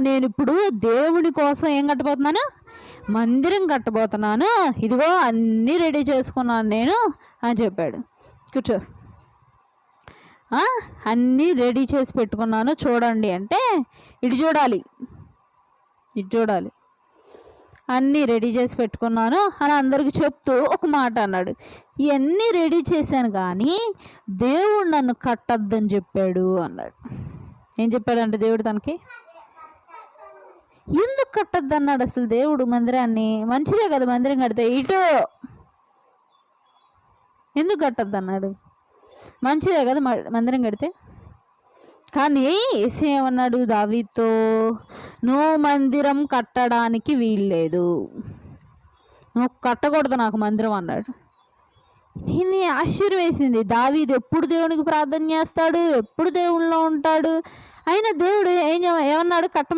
నేను ఇప్పుడు దేవుడి కోసం ఏం కట్టబోతున్నాను, మందిరం కట్టబోతున్నాను, ఇదిగో అన్నీ రెడీ చేసుకున్నాను నేను అని చెప్పాడు. కూర్చో. అన్నీ రెడీ చేసి పెట్టుకున్నాను చూడండి అంటే ఇటు చూడాలి, ఇటు చూడాలి. అన్నీ రెడీ చేసి పెట్టుకున్నాను అని అందరికి చెప్తూ ఒక మాట అన్నాడు. ఇవన్నీ రెడీ చేశాను కానీ దేవుడు నన్ను కట్టద్దని చెప్పాడు అన్నాడు. ఏం చెప్పాడంటే దేవుడు తనకి ఎందుకు కట్టద్దు అన్నాడు అసలు దేవుడు మందిరాన్ని? మంచిదే కదా మందిరం కడితే, ఇటు ఎందుకు కట్టద్దు అన్నాడు? మంచిదే కదా మందిరం కడితే. కానీ యేసు ఏమన్నాడు దావీదుతో, నువ్వు మందిరం కట్టడానికి వీల్లేదు, నువ్వు కట్టకూడదు నాకు మందిరం అన్నాడు. దీన్ని ఆశ్చర్యం వేసింది. దావీదు ఎప్పుడు దేవునికి ప్రార్థన చేస్తాడు, ఎప్పుడు దేవుళ్ళలో ఉంటాడు, అయినా దేవుడు ఏమన్నాడు, కట్ట